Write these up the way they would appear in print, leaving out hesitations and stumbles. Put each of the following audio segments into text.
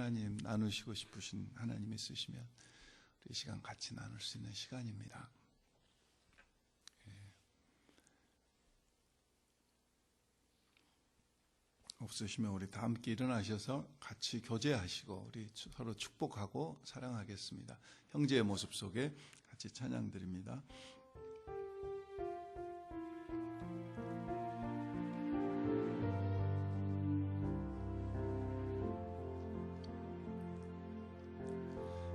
하나님 나누시고 싶으신 하나님 있으시면 이 시간 같이 나눌 수 있는 시간입니다. 없으시면 우리 다 함께 일어나셔서 같이 교제하시고 우리 서로 축복하고 사랑하겠습니다. 형제의 모습 속에 같이 찬양 드립니다.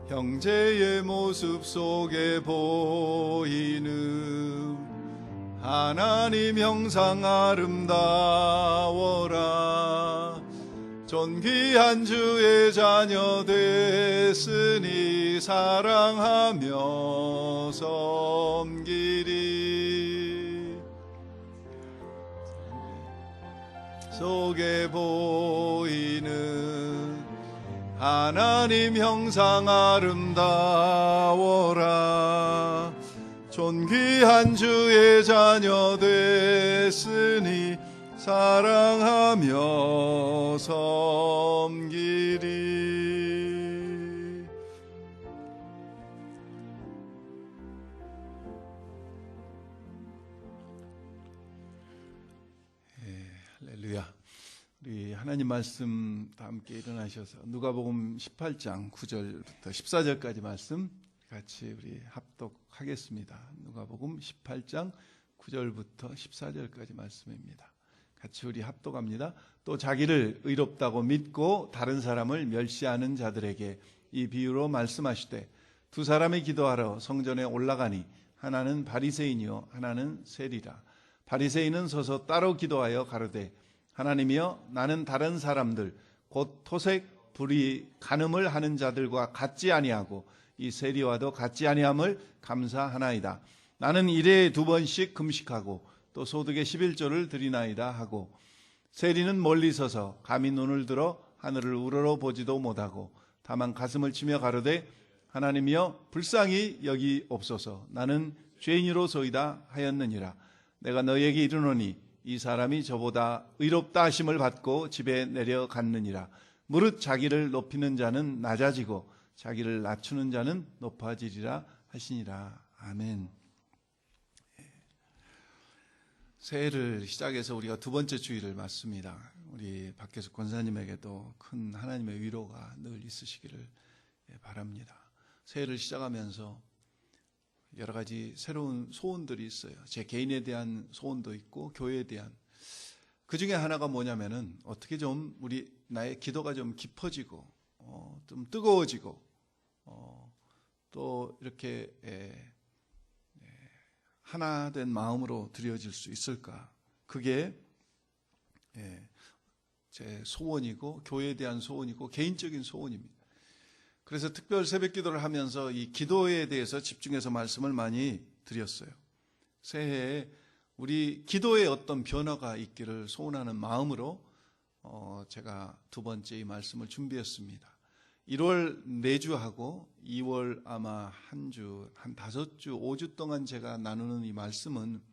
형제의 모습 속에 보이는 하나님 형상 아름다워라. 존귀한 주의 자녀 됐으니 사랑하며 섬기리. 속에 보이는 하나님 형상 아름다워라. 존귀한 주의 자녀 됐으니 사랑하며 섬기리. 할렐루야. 우리 하나님 말씀 다 함께 일어나셔서 누가복음 18장 9절부터 14절까지 말씀 같이 우리 합독하겠습니다. 누가복음 18장 9절부터 14절까지 말씀입니다. 같이 우리 합독합니다. 또 자기를 의롭다고 믿고 다른 사람을 멸시하는 자들에게 이 비유로 말씀하시되 두 사람이 기도하러 성전에 올라가니 하나는 바리새인이요 하나는 세리라. 바리새인은 서서 따로 기도하여 가로되 하나님이여 나는 다른 사람들 곧 토색 불의 간음을 하는 자들과 같지 아니하고 이 세리와도 같지 아니함을 감사하나이다. 나는 일에 2번씩 금식하고 또 소득의 11조를 드리나이다 하고 세리는 멀리 서서 감히 눈을 들어 하늘을 우러러 보지도 못하고 다만 가슴을 치며 가로되 하나님이여 불쌍히 여기옵소서. 나는 죄인으로소이다 하였느니라. 내가 너희에게 이르노니 이 사람이 저보다 의롭다 하심을 받고 집에 내려갔느니라. 무릇 자기를 높이는 자는 낮아지고 자기를 낮추는 자는 높아지리라 하시니라. 아멘. 새해를 시작해서 우리가 2번째 주일을 맞습니다. 우리 박혜숙 권사님에게도 큰 하나님의 위로가 늘 있으시기를 바랍니다. 새해를 시작하면서 여러 가지 새로운 소원들이 있어요. 제 개인에 대한 소원도 있고 교회에 대한. 그 중에 하나가 뭐냐면은 어떻게 좀 나의 기도가 좀 깊어지고 좀 뜨거워지고 또 이렇게 하나 된 마음으로 드려질 수 있을까. 그게 제 소원이고 교회에 대한 소원이고 개인적인 소원입니다. 그래서 특별 새벽 기도를 하면서 이 기도에 대해서 집중해서 말씀을 많이 드렸어요. 새해에 우리 기도에 어떤 변화가 있기를 소원하는 마음으로 제가 2번째 이 말씀을 준비했습니다. 1월 4주 하고 2월 아마 한 5주, 5주 동안 제가 나누는 이 말씀은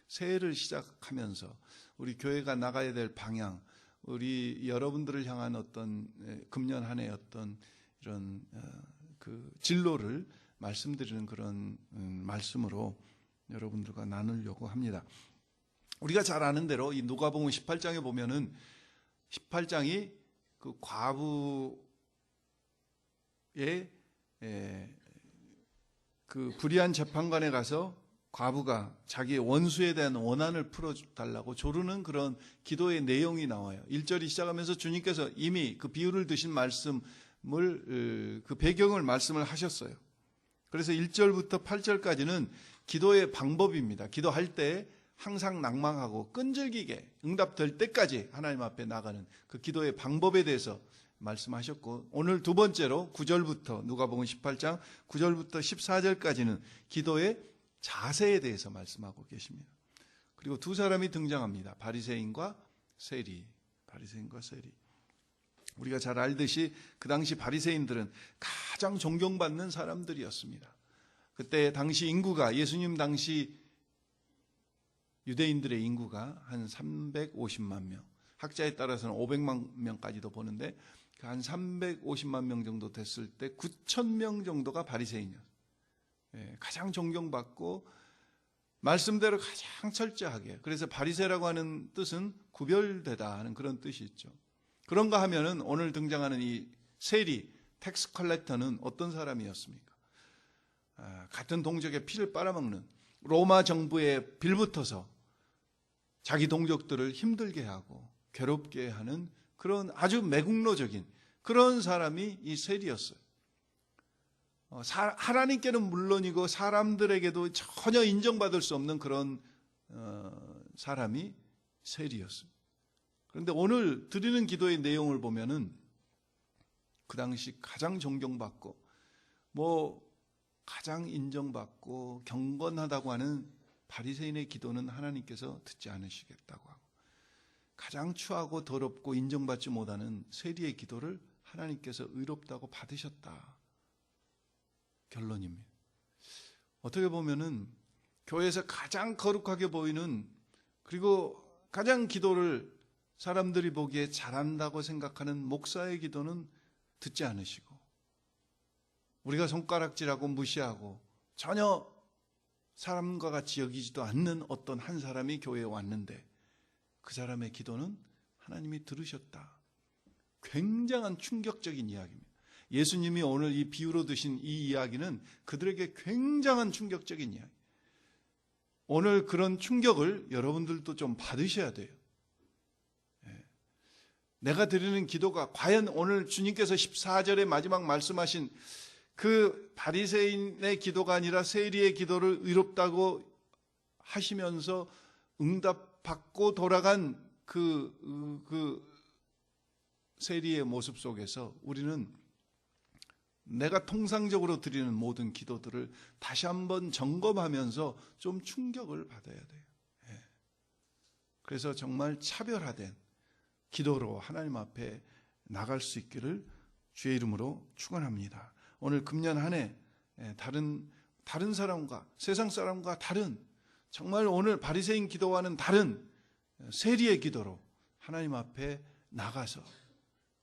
새해를 시작하면서 우리 교회가 나가야 될 방향, 우리 여러분들을 향한 어떤 금년 한 해 어떤 이런 그 진로를 말씀드리는 그런 말씀으로 여러분들과 나누려고 합니다. 우리가 잘 아는 대로 이 누가복음 18장에 보면은 18장이 그 과부의 그 불의한 재판관에 가서 과부가 자기의 원수에 대한 원한을 풀어달라고 조르는 그런 기도의 내용이 나와요. 1절이 시작하면서 주님께서 이미 그 비유를 드신 말씀을 그 배경을 말씀을 하셨어요. 그래서 1절부터 8절까지는 기도의 방법입니다. 기도할 때 항상 낭망하고 끈질기게 응답될 때까지 하나님 앞에 나가는 그 기도의 방법에 대해서 말씀하셨고, 오늘 2번째로 9절부터 누가복음 18장 9절부터 14절까지는 기도의 자세에 대해서 말씀하고 계십니다. 그리고 두 사람이 등장합니다. 바리새인과 세리. 우리가 잘 알듯이 그 당시 바리새인들은 가장 존경받는 사람들이었습니다. 그때 당시 인구가, 예수님 당시 유대인들의 인구가 한 350만 명, 학자에 따라서는 500만 명까지도 보는데 한 350만 명 정도 됐을 때 9,000명 정도가 바리새인이었어요. 가장 존경받고 말씀대로 가장 철저하게. 그래서 바리새라고 하는 뜻은 구별되다 하는 그런 뜻이 있죠. 그런가 하면은 오늘 등장하는 이 세리, 텍스 컬렉터는 어떤 사람이었습니까? 같은 동족의 피를 빨아먹는 로마 정부에 빌붙어서 자기 동족들을 힘들게 하고 괴롭게 하는 그런 아주 매국노적인 그런 사람이 이 세리였어요. 하나님께는 물론이고 사람들에게도 전혀 인정받을 수 없는 그런 사람이 세리였어요. 그런데 오늘 드리는 기도의 내용을 보면은 그 당시 가장 존경받고 가장 인정받고 경건하다고 하는 바리새인의 기도는 하나님께서 듣지 않으시겠다고 하고, 가장 추하고 더럽고 인정받지 못하는 세리의 기도를 하나님께서 의롭다고 받으셨다. 결론입니다. 어떻게 보면은 교회에서 가장 거룩하게 보이는, 그리고 가장 기도를 사람들이 보기에 잘한다고 생각하는 목사의 기도는 듣지 않으시고, 우리가 손가락질하고 무시하고 전혀 사람과 같이 여기지도 않는 어떤 한 사람이 교회에 왔는데 그 사람의 기도는 하나님이 들으셨다. 굉장한 충격적인 이야기입니다. 예수님이 오늘 이 비유로 드신 이 이야기는 그들에게 굉장한 충격적인 이야기. 오늘 그런 충격을 여러분들도 좀 받으셔야 돼요. 내가 드리는 기도가 과연 오늘 주님께서 14절에 마지막 말씀하신 그 바리새인의 기도가 아니라 세리의 기도를 의롭다고 하시면서 응답받고 돌아간 그 세리의 모습 속에서 우리는 내가 통상적으로 드리는 모든 기도들을 다시 한번 점검하면서 좀 충격을 받아야 돼요. 그래서 정말 차별화된 기도로 하나님 앞에 나갈 수 있기를 주의 이름으로 축원합니다. 오늘 금년 한 해 다른 사람과 세상 사람과 다른, 정말 오늘 바리새인 기도와는 다른 세리의 기도로 하나님 앞에 나가서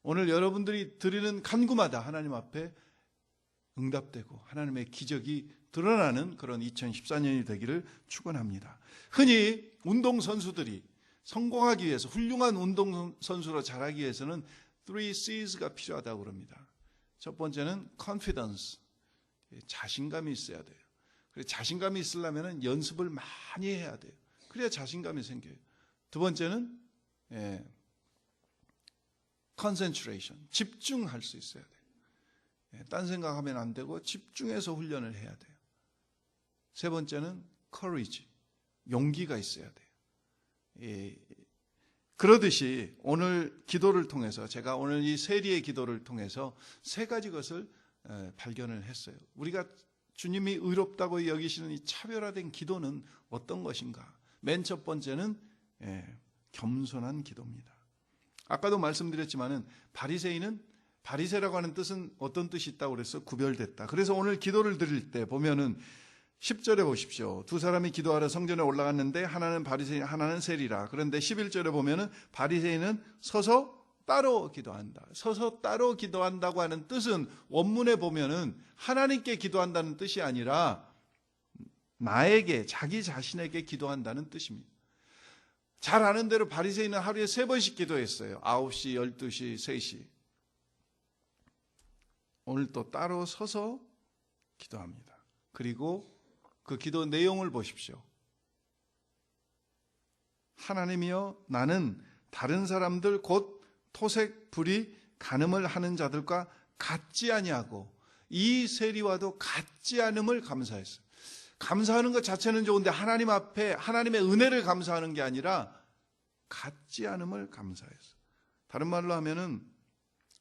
오늘 여러분들이 드리는 간구마다 하나님 앞에 응답되고 하나님의 기적이 드러나는 그런 2014년이 되기를 축원합니다. 흔히 운동선수들이 성공하기 위해서, 훌륭한 운동선수로 자라기 위해서는 3C's 필요하다고 그럽니다. 첫 번째는 confidence, 자신감이 있어야 돼요. 그래서 자신감이 있으려면 연습을 많이 해야 돼요. 그래야 자신감이 생겨요. 두 번째는 concentration, 집중할 수 있어야 돼요. 딴 생각하면 안 되고 집중해서 훈련을 해야 돼요. 세 번째는 courage, 용기가 있어야 돼요. 그러듯이 오늘 기도를 통해서, 제가 오늘 이 세리의 기도를 통해서 세 가지 것을 발견을 했어요. 우리가 주님이 의롭다고 여기시는 이 차별화된 기도는 어떤 것인가? 맨 첫 번째는 겸손한 기도입니다. 아까도 말씀드렸지만은 바리새라고 하는 뜻은 어떤 뜻이 있다고 그래서 구별됐다. 그래서 오늘 기도를 드릴 때 보면은 10절에 보십시오. 두 사람이 기도하러 성전에 올라갔는데 하나는 바리새인, 하나는 세리라. 그런데 11절에 보면은 바리새인은 서서 따로 기도한다. 서서 따로 기도한다고 하는 뜻은 원문에 보면은 하나님께 기도한다는 뜻이 아니라 나에게, 자기 자신에게 기도한다는 뜻입니다. 잘 아는 대로 바리새인은 하루에 3번씩 기도했어요. 9시, 12시, 3시. 오늘 또 따로 서서 기도합니다. 그리고 그 기도 내용을 보십시오. 하나님이여, 나는 다른 사람들 곧 토색, 불의, 간음을 하는 자들과 같지 아니하고 이 세리와도 같지 않음을 감사했어요. 감사하는 것 자체는 좋은데 하나님 앞에 하나님의 은혜를 감사하는 게 아니라 같지 않음을 감사했어요. 다른 말로 하면은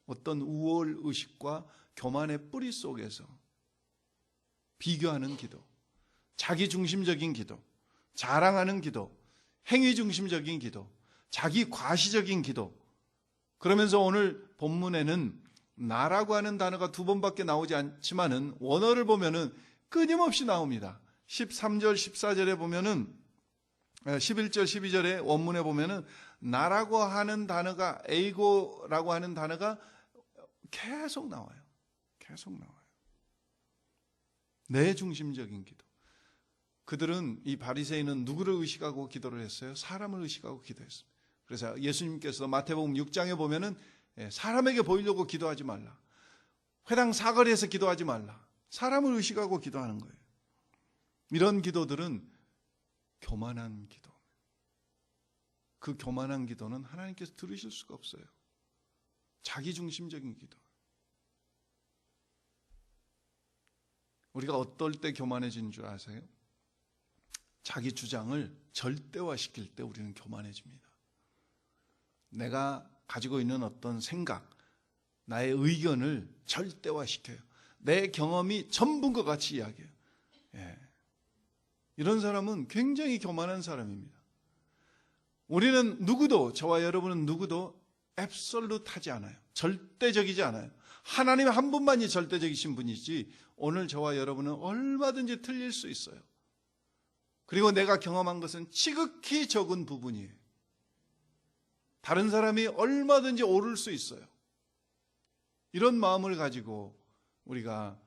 어떤 우월 의식과 교만의 뿌리 속에서 비교하는 기도, 자기 중심적인 기도, 자랑하는 기도, 행위 중심적인 기도, 자기 과시적인 기도. 그러면서 오늘 본문에는 나라고 하는 단어가 2번밖에 나오지 않지만은 원어를 보면은 끊임없이 나옵니다. 13절, 14절에 보면은 11절, 12절에 원문에 보면은 나라고 하는 단어가, 에이고라고 하는 단어가 계속 나와요. 계속 나와요. 내 중심적인 기도. 그들은, 이 바리새인은 누구를 의식하고 기도를 했어요? 사람을 의식하고 기도했습니다. 그래서 예수님께서 마태복음 6장에 보면은 사람에게 보이려고 기도하지 말라. 회당 사거리에서 기도하지 말라. 사람을 의식하고 기도하는 거예요. 이런 기도들은 교만한 기도. 그 교만한 기도는 하나님께서 들으실 수가 없어요. 자기중심적인 기도. 우리가 어떨 때 교만해지는 줄 아세요? 자기 주장을 절대화시킬 때 우리는 교만해집니다. 내가 가지고 있는 어떤 생각, 나의 의견을 절대화시켜요. 내 경험이 전부인 것 같이 이야기해요. 이런 사람은 굉장히 교만한 사람입니다. 우리는 누구도, 저와 여러분은 누구도 앱솔루트하지 않아요. 절대적이지 않아요. 하나님 한 분만이 절대적이신 분이지 오늘 저와 여러분은 얼마든지 틀릴 수 있어요. 그리고 내가 경험한 것은 지극히 적은 부분이에요. 다른 사람이 얼마든지 오를 수 있어요. 이런 마음을 가지고 우리가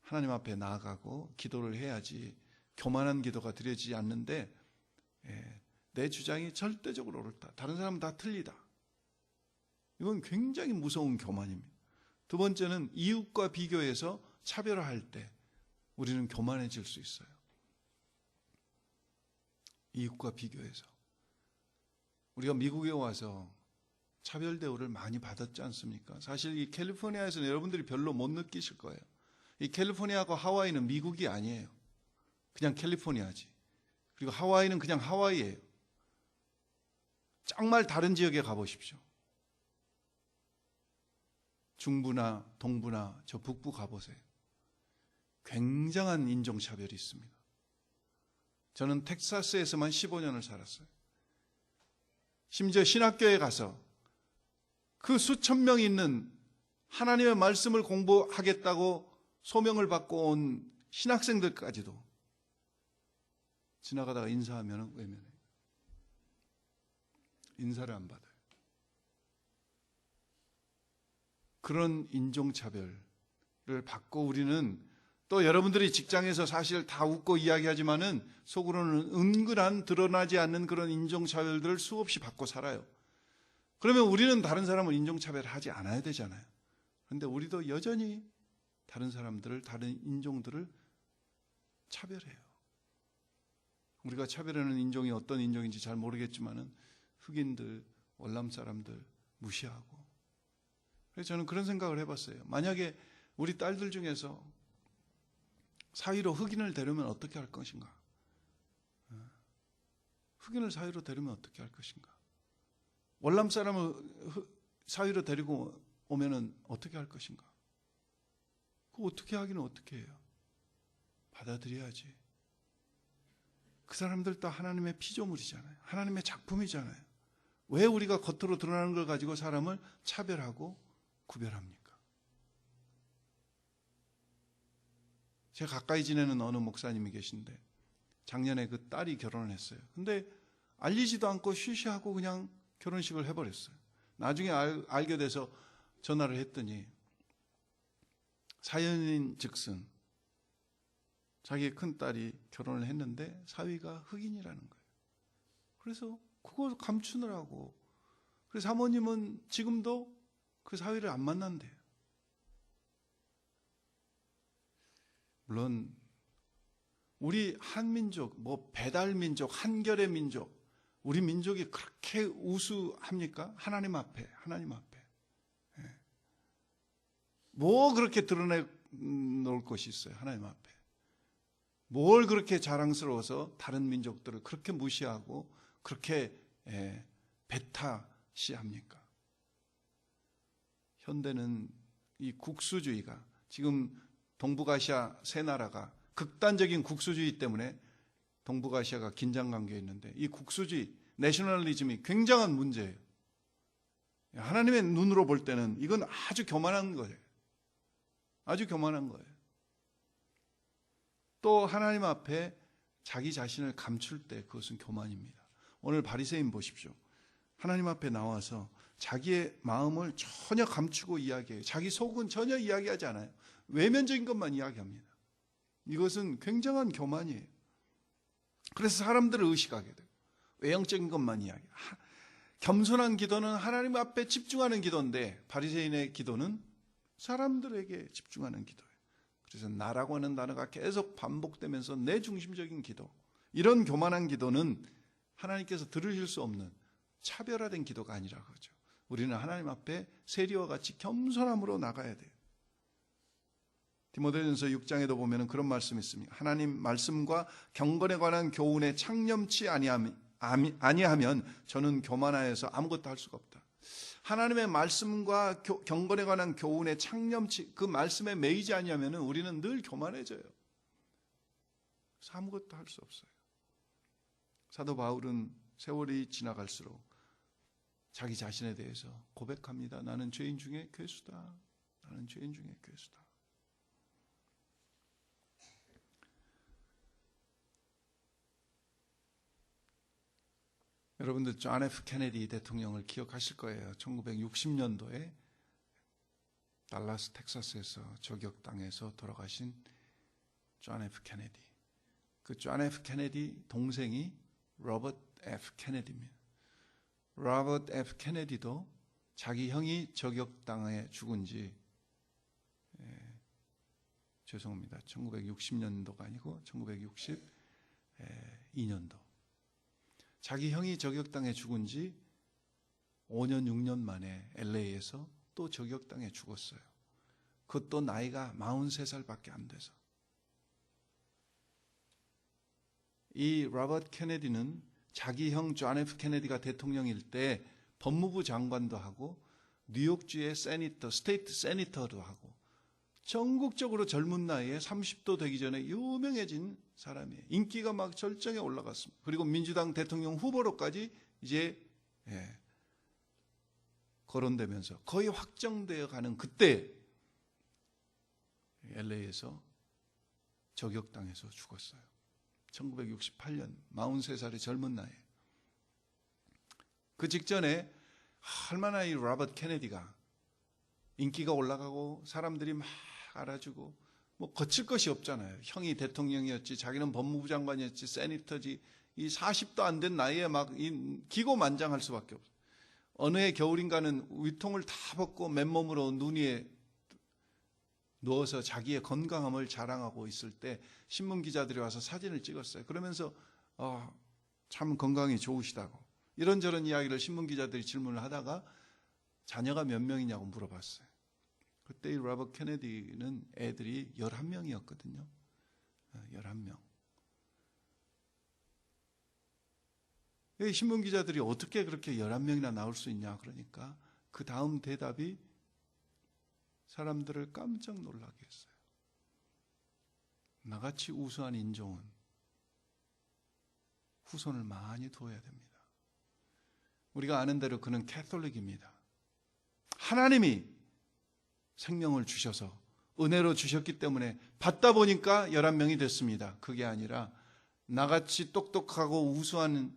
하나님 앞에 나아가고 기도를 해야지 교만한 기도가 드려지지 않는데 내 주장이 절대적으로 옳다. 다른 사람은 다 틀리다. 이건 굉장히 무서운 교만입니다. 두 번째는 이웃과 비교해서 차별화할 때 우리는 교만해질 수 있어요. 이웃과 비교해서. 우리가 미국에 와서 차별 대우를 많이 받았지 않습니까? 사실 이 캘리포니아에서는 여러분들이 별로 못 느끼실 거예요. 이 캘리포니아하고 하와이는 미국이 아니에요. 그냥 캘리포니아지. 그리고 하와이는 그냥 하와이예요. 정말 다른 지역에 가보십시오. 중부나 동부나 저 북부 가보세요. 굉장한 인종차별이 있습니다. 저는 텍사스에서만 15년을 살았어요. 심지어 신학교에 가서 그 수천 명 있는 하나님의 말씀을 공부하겠다고 소명을 받고 온 신학생들까지도 지나가다가 인사하면 외면해요. 인사를 안 받아요. 그런 인종차별을 받고 우리는 또 여러분들이 직장에서 사실 다 웃고 이야기하지만은 속으로는 은근한 드러나지 않는 그런 인종차별들을 수없이 받고 살아요. 그러면 우리는 다른 사람을 인종차별하지 않아야 되잖아요. 그런데 우리도 여전히 다른 사람들을, 다른 인종들을 차별해요. 우리가 차별하는 인종이 어떤 인종인지 잘 모르겠지만은 흑인들, 월남 사람들 무시하고. 그래서 저는 그런 생각을 해봤어요. 만약에 우리 딸들 중에서 사위로 흑인을 데려오면 어떻게 할 것인가? 흑인을 사위로 데려오면 어떻게 할 것인가? 월남 사람을 사위로 데리고 오면은 어떻게 할 것인가? 그거 어떻게 하기는 어떻게 해요? 받아들여야지. 그 사람들 다 하나님의 피조물이잖아요. 하나님의 작품이잖아요. 왜 우리가 겉으로 드러나는 걸 가지고 사람을 차별하고 구별합니까? 제가 가까이 지내는 어느 목사님이 계신데 작년에 그 딸이 결혼을 했어요. 근데 알리지도 않고 쉬쉬하고 그냥 결혼식을 해버렸어요. 나중에 알게 돼서 전화를 했더니 사연인 즉슨 자기의 큰딸이 결혼을 했는데 사위가 흑인이라는 거예요. 그래서 그걸 감추느라고. 그래서 사모님은 지금도 그 사위를 안 만난대요. 물론 우리 한민족, 배달민족, 한결의 민족, 우리 민족이 그렇게 우수합니까? 하나님 앞에. 뭐 그렇게 드러내놓을 것이 있어요, 하나님 앞에. 뭘 그렇게 자랑스러워서 다른 민족들을 그렇게 무시하고 그렇게 배타시합니까? 현대는 이 국수주의가, 지금 동북아시아 세 나라가 극단적인 국수주의 때문에 동북아시아가 긴장관계에 있는데, 이 국수주의, 내셔널리즘이 굉장한 문제예요. 하나님의 눈으로 볼 때는 이건 아주 교만한 거예요. 아주 교만한 거예요. 또 하나님 앞에 자기 자신을 감출 때 그것은 교만입니다. 오늘 바리새인 보십시오. 하나님 앞에 나와서 자기의 마음을 전혀 감추고 이야기해요. 자기 속은 전혀 이야기하지 않아요. 외면적인 것만 이야기합니다. 이것은 굉장한 교만이에요. 그래서 사람들을 의식하게 돼요. 외형적인 것만 이야기해요. 겸손한 기도는 하나님 앞에 집중하는 기도인데 바리새인의 기도는 사람들에게 집중하는 기도예요. 그래서 나라고 하는 단어가 계속 반복되면서 내 중심적인 기도, 이런 교만한 기도는 하나님께서 들으실 수 없는 차별화된 기도가 아니라 그러죠. 우리는 하나님 앞에 세리와 같이 겸손함으로 나가야 돼요. 디모데전서 6장에도 보면 그런 말씀이 있습니다. 하나님 말씀과 경건에 관한 교훈에 창념치 아니하면 저는 교만하여서 아무것도 할 수가 없다. 하나님의 말씀과 경건에 관한 교훈에 창념치, 그 말씀에 매이지 아니하면 우리는 늘 교만해져요. 그래서 아무것도 할 수 없어요. 사도 바울은 세월이 지나갈수록 자기 자신에 대해서 고백합니다. 나는 죄인 중에 괴수다. 나는 죄인 중에 괴수다. 여러분들 존 F 케네디 대통령을 기억하실 거예요. 1960년도에 달라스 텍사스에서 저격당해서 돌아가신 존 F 케네디. 그 존 F 케네디 동생이 로버트 F 케네디입니다. 로버트 F 케네디도 자기 형이 저격당해 죽은 지 죄송합니다. 1960년도가 아니고 1962년도. 자기 형이 저격당해 죽은 지 5년 6년 만에 LA에서 또 저격당해 죽었어요. 그것도 나이가 43살밖에 안 돼서. 이 로버트 케네디는 자기 형 존 F 케네디가 대통령일 때 법무부 장관도 하고 뉴욕주의 세니터, 스테이트 세니터도 하고 전국적으로 젊은 나이에 30도 되기 전에 유명해진 사람이에요. 인기가 막 절정에 올라갔습니다. 그리고 민주당 대통령 후보로까지 이제 거론되면서 거의 확정되어 가는 그때 LA에서 저격당해서 죽었어요. 1968년 43살의 젊은 나이에. 그 직전에 얼마나 이 로버트 케네디가 인기가 올라가고 사람들이 막 알아주고 뭐 거칠 것이 없잖아요. 형이 대통령이었지, 자기는 법무부 장관이었지, 세니터지, 이 40도 안 된 나이에 막 기고만장할 수밖에 없어요. 어느 해 겨울인가는 위통을 다 벗고 맨몸으로 눈 위에 누워서 자기의 건강함을 자랑하고 있을 때 신문 기자들이 와서 사진을 찍었어요. 그러면서 참 건강이 좋으시다고 이런저런 이야기를 신문 기자들이 질문을 하다가 자녀가 몇 명이냐고 물어봤어요. 그때 이 로버트 케네디는 애들이 11명이었거든요. 11명. 신문 기자들이 어떻게 그렇게 11명이나 나올 수 있냐 그러니까 그 다음 대답이 사람들을 깜짝 놀라게 했어요. 나같이 우수한 인종은 후손을 많이 두어야 됩니다. 우리가 아는 대로 그는 캐톨릭입니다. 하나님이 생명을 주셔서 은혜로 주셨기 때문에 받다 보니까 11명이 됐습니다. 그게 아니라 나같이 똑똑하고 우수한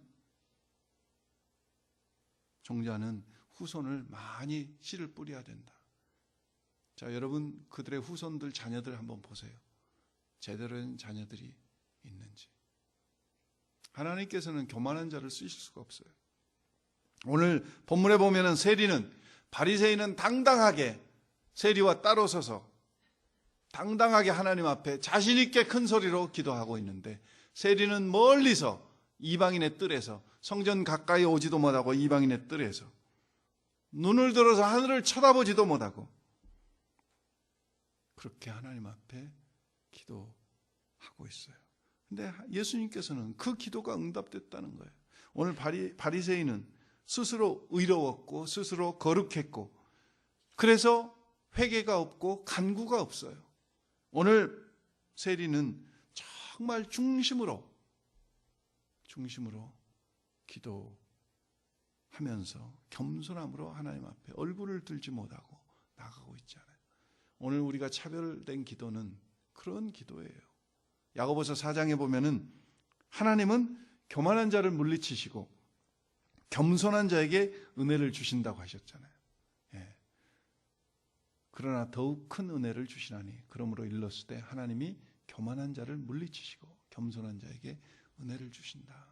종자는 후손을 많이 씨를 뿌려야 된다. 자, 여러분 그들의 후손들 자녀들 한번 보세요. 제대로 된 자녀들이 있는지. 하나님께서는 교만한 자를 쓰실 수가 없어요. 오늘 본문에 보면은 세리는, 바리새인은 당당하게 세리와 따로 서서 당당하게 하나님 앞에 자신 있게 큰 소리로 기도하고 있는데, 세리는 멀리서 이방인의 뜰에서, 성전 가까이 오지도 못하고 이방인의 뜰에서 눈을 들어서 하늘을 쳐다보지도 못하고 그렇게 하나님 앞에 기도하고 있어요. 근데 예수님께서는 그 기도가 응답됐다는 거예요. 오늘 바리새인은 스스로 의로웠고 스스로 거룩했고 그래서 회개가 없고 간구가 없어요. 오늘 세리는 정말 중심으로 기도하면서 겸손함으로 하나님 앞에 얼굴을 들지 못하고 나가고 있잖아요. 오늘 우리가 차별된 기도는 그런 기도예요. 야고보서 4장에 보면은 하나님은 교만한 자를 물리치시고 겸손한 자에게 은혜를 주신다고 하셨잖아요. 예. 그러나 더욱 큰 은혜를 주시나니 그러므로 일렀을 때 하나님이 교만한 자를 물리치시고 겸손한 자에게 은혜를 주신다.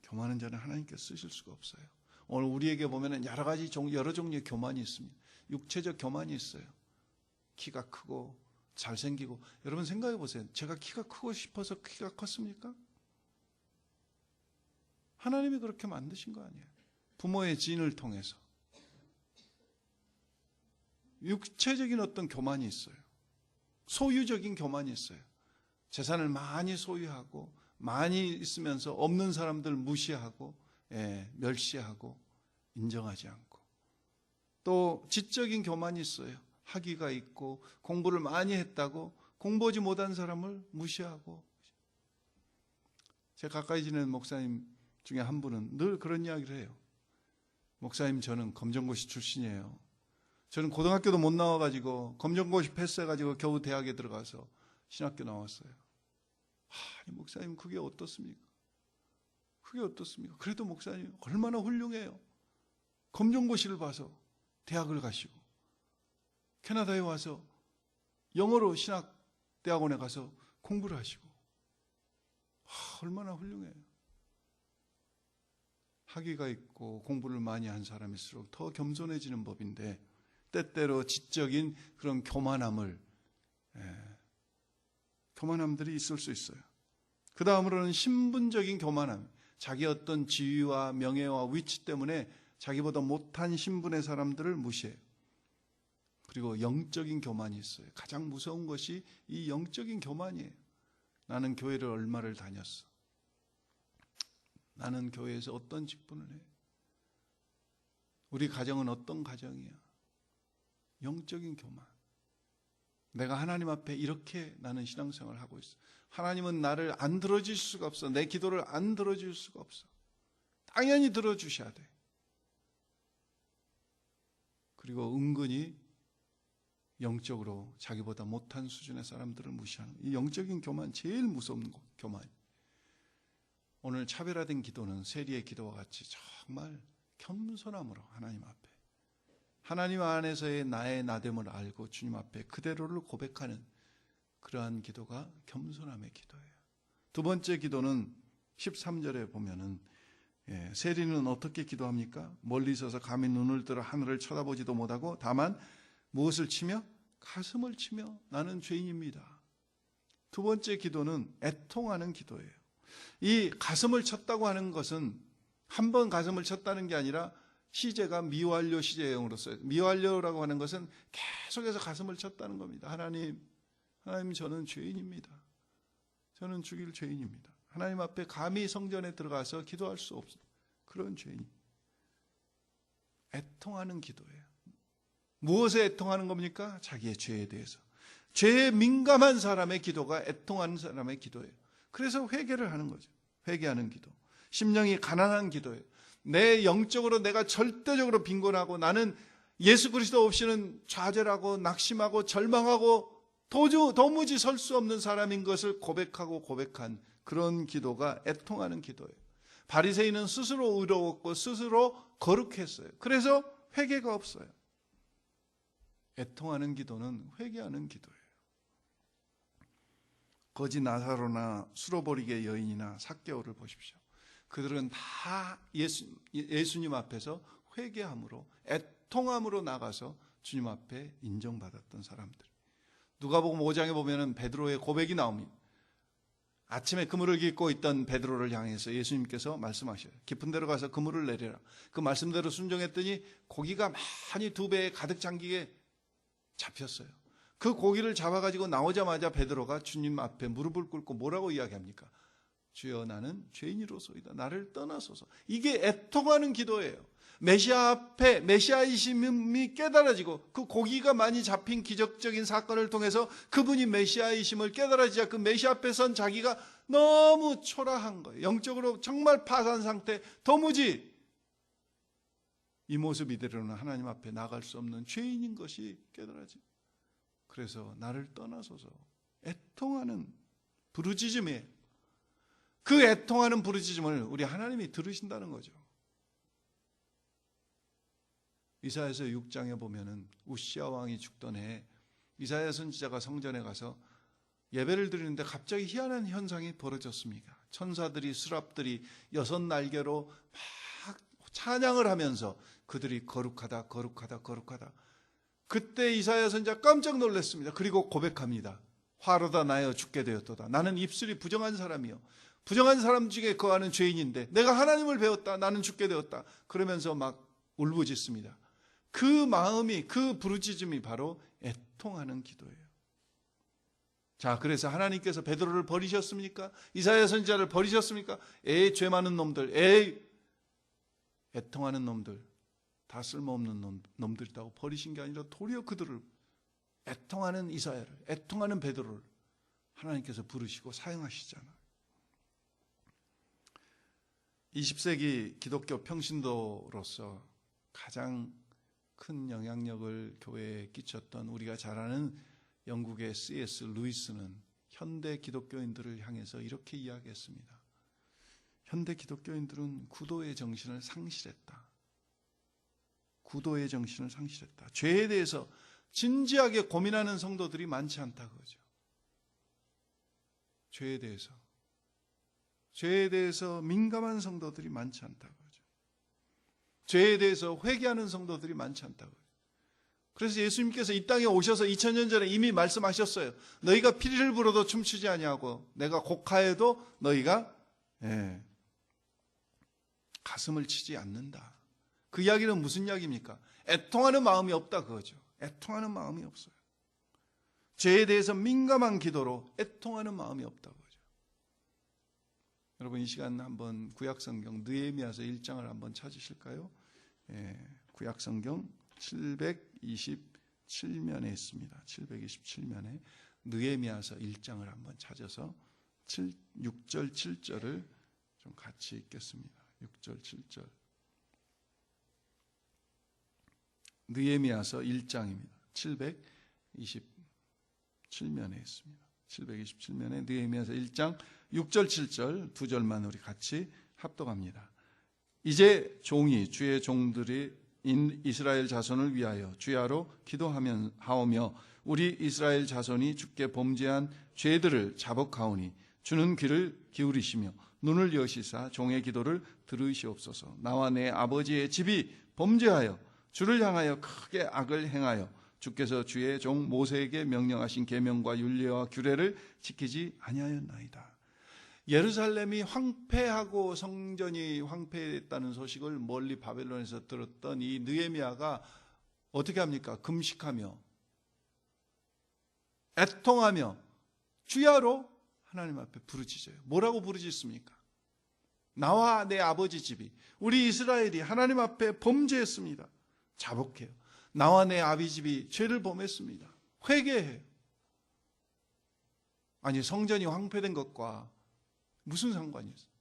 교만한 자는 하나님께 쓰실 수가 없어요. 오늘 우리에게 보면은 여러 종류의 교만이 있습니다. 육체적 교만이 있어요. 키가 크고 잘생기고. 여러분 생각해 보세요. 제가 키가 크고 싶어서 키가 컸습니까? 하나님이 그렇게 만드신 거 아니에요. 부모의 진을 통해서. 육체적인 어떤 교만이 있어요. 소유적인 교만이 있어요. 재산을 많이 소유하고 많이 있으면서 없는 사람들 무시하고 멸시하고 인정하지 않고. 또 지적인 교만이 있어요. 학위가 있고 공부를 많이 했다고 공부하지 못한 사람을 무시하고. 제 가까이 지내는 목사님 중에 한 분은 늘 그런 이야기를 해요. 목사님, 저는 검정고시 출신이에요. 저는 고등학교도 못 나와가지고 검정고시 패스해가지고 겨우 대학에 들어가서 신학교 나왔어요. 아니, 목사님 그게 어떻습니까? 그게 어떻습니까? 그래도 목사님 얼마나 훌륭해요. 검정고시를 봐서 대학을 가시고 캐나다에 와서 영어로 신학대학원에 가서 공부를 하시고 얼마나 훌륭해요. 학위가 있고 공부를 많이 한 사람일수록 더 겸손해지는 법인데 때때로 지적인 그런 교만함들이 있을 수 있어요. 그 다음으로는 신분적인 교만함. 자기 어떤 지위와 명예와 위치 때문에 자기보다 못한 신분의 사람들을 무시해요. 그리고 영적인 교만이 있어요. 가장 무서운 것이 이 영적인 교만이에요. 나는 교회를 얼마를 다녔어. 나는 교회에서 어떤 직분을 해. 우리 가정은 어떤 가정이야. 영적인 교만. 내가 하나님 앞에 이렇게 나는 신앙생활을 하고 있어. 하나님은 나를 안 들어줄 수가 없어. 내 기도를 안 들어줄 수가 없어. 당연히 들어주셔야 돼. 그리고 은근히 영적으로 자기보다 못한 수준의 사람들을 무시하는 이 영적인 교만, 제일 무서운 교만. 오늘 차별화된 기도는 세리의 기도와 같이 정말 겸손함으로 하나님 앞에, 하나님 안에서의 나의 나됨을 알고 주님 앞에 그대로를 고백하는 그러한 기도가 겸손함의 기도예요. 두 번째 기도는 13절에 보면은 세리는 어떻게 기도합니까? 멀리 서서 감히 눈을 들어 하늘을 쳐다보지도 못하고 다만 무엇을 치며? 가슴을 치며 나는 죄인입니다. 두 번째 기도는 애통하는 기도예요. 이 가슴을 쳤다고 하는 것은 한 번 가슴을 쳤다는 게 아니라 시제가 미완료 시제형으로 써요. 미완료라고 하는 것은 계속해서 가슴을 쳤다는 겁니다. 하나님 저는 죄인입니다. 저는 죽일 죄인입니다. 하나님 앞에 감히 성전에 들어가서 기도할 수 없어요. 그런 죄인. 애통하는 기도예요. 무엇에 애통하는 겁니까? 자기의 죄에 대해서. 죄에 민감한 사람의 기도가 애통하는 사람의 기도예요. 그래서 회개를 하는 거죠. 회개하는 기도. 심령이 가난한 기도예요. 내 영적으로 내가 절대적으로 빈곤하고 나는 예수 그리스도 없이는 좌절하고 낙심하고 절망하고 도무지 설 수 없는 사람인 것을 고백한 그런 기도가 애통하는 기도예요. 바리새인은 스스로 의로웠고 스스로 거룩했어요. 그래서 회개가 없어요. 애통하는 기도는 회개하는 기도예요. 거지 나사로나 수로버리게 여인이나 삭개오를 보십시오. 그들은 다 예수님 앞에서 회개함으로 애통함으로 나가서 주님 앞에 인정받았던 사람들. 누가복음 5장에 보면은 베드로의 고백이 나옵니다. 아침에 그물을 깃고 있던 베드로를 향해서 예수님께서 말씀하셔요. 깊은 데로 가서 그물을 내려라. 그 말씀대로 순종했더니 고기가 많이 2배에 가득 잠기게 잡혔어요. 그 고기를 잡아가지고 나오자마자 베드로가 주님 앞에 무릎을 꿇고 뭐라고 이야기합니까? 주여 나는 죄인이로소이다. 나를 떠나소서. 이게 애통하는 기도예요. 메시아 앞에 메시아이심이 깨달아지고 그 고기가 많이 잡힌 기적적인 사건을 통해서 그분이 메시아이심을 깨달아지자 그 메시아 앞에 선 자기가 너무 초라한 거예요. 영적으로 정말 파산 상태, 도무지 이 모습 이대로는 하나님 앞에 나갈 수 없는 죄인인 것이 깨달아지고 그래서 나를 떠나소서. 애통하는 부르짖음이에요. 그 애통하는 부르짖음을 우리 하나님이 들으신다는 거죠. 이사야서 6장에 보면은 우시아 왕이 죽던 해 이사야 선지자가 성전에 가서 예배를 드리는데 갑자기 희한한 현상이 벌어졌습니다. 천사들이 수랍들이 6날개로 막 찬양을 하면서 그들이 거룩하다 거룩하다 거룩하다. 그때 이사야 선지자 깜짝 놀랐습니다. 그리고 고백합니다. 화로다 나여 죽게 되었도다. 나는 입술이 부정한 사람이요 부정한 사람 중에 거하는 죄인인데 내가 하나님을 배웠다. 나는 죽게 되었다. 그러면서 막 울부짖습니다. 그 마음이, 그 부르짖음이 바로 애통하는 기도예요. 자, 그래서 하나님께서 베드로를 버리셨습니까? 이사야 선지자를 버리셨습니까? 에이, 죄 많은 놈들, 에이, 애통하는 놈들, 다 쓸모없는 놈들이라고 버리신 게 아니라 도리어 그들을, 애통하는 이사야를, 애통하는 베드로를 하나님께서 부르시고 사용하시잖아요. 20세기 기독교 평신도로서 가장 큰 영향력을 교회에 끼쳤던 우리가 잘 아는 영국의 C.S. 루이스는 현대 기독교인들을 향해서 이렇게 이야기했습니다. 현대 기독교인들은 구도의 정신을 상실했다. 구도의 정신을 상실했다. 죄에 대해서 진지하게 고민하는 성도들이 많지 않다 그거죠. 죄에 대해서 민감한 성도들이 많지 않다 그거죠. 죄에 대해서 회개하는 성도들이 많지 않다 그거죠. 그래서 예수님께서 이 땅에 오셔서 2000년 전에 이미 말씀하셨어요. 너희가 피리를 불어도 춤추지 아니하고 내가 곡하여도 너희가 가슴을 치지 않는다. 그 이야기는 무슨 이야기입니까? 애통하는 마음이 없다 그거죠. 애통하는 마음이 없어요. 죄에 대해서 민감한 기도로 애통하는 마음이 없다 그거죠. 여러분 이 시간 한번 구약성경 느헤미야서 1장을 한번 찾으실까요? 구약성경 727면에 있습니다. 727면에 느헤미야서 1장을 한번 찾아서 6절 7절을 좀 같이 읽겠습니다. 6절 7절 느헤미야서 1장입니다. 727면에 있습니다. 727면에 느헤미야서 1장 6절 7절 두 절만 우리 같이 합독합니다. 이제 종이 주의 종들이 이스라엘 자손을 위하여 주야로 기도하며 우리 이스라엘 자손이 주께 범죄한 죄들을 자복하오니 주는 귀를 기울이시며 눈을 여시사 종의 기도를 들으시옵소서. 나와 내 아버지의 집이 범죄하여 주를 향하여 크게 악을 행하여 주께서 주의 종 모세에게 명령하신 계명과 율례와 규례를 지키지 아니하였나이다. 예루살렘이 황폐하고 성전이 황폐했다는 소식을 멀리 바벨론에서 들었던 이 느헤미야가 어떻게 합니까? 금식하며 애통하며 주야로 하나님 앞에 부르짖어요. 뭐라고 부르짖습니까? 나와 내 아버지 집이 우리 이스라엘이 하나님 앞에 범죄했습니다. 자복해요. 나와 내 아비 집이 죄를 범했습니다. 회개해요. 아니 성전이 황폐된 것과 무슨 상관이 있어요?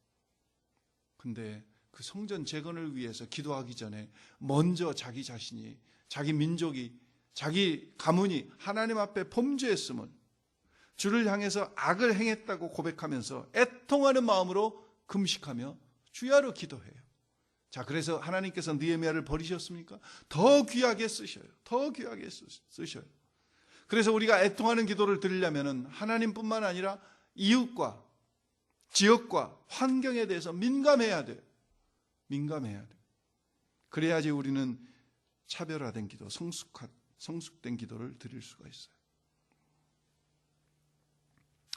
근데 그 성전 재건을 위해서 기도하기 전에 먼저 자기 자신이, 자기 민족이, 자기 가문이 하나님 앞에 범죄했음을 주를 향해서 악을 행했다고 고백하면서 애통하는 마음으로 금식하며 주야로 기도해요. 자, 그래서 하나님께서 느헤미야를 버리셨습니까? 더 귀하게 쓰셔요. 더 귀하게 쓰셔요. 그래서 우리가 애통하는 기도를 드리려면 하나님뿐만 아니라 이웃과 지역과 환경에 대해서 민감해야 돼요. 민감해야 돼요. 그래야지 우리는 차별화된 기도, 성숙된 기도를 드릴 수가 있어요.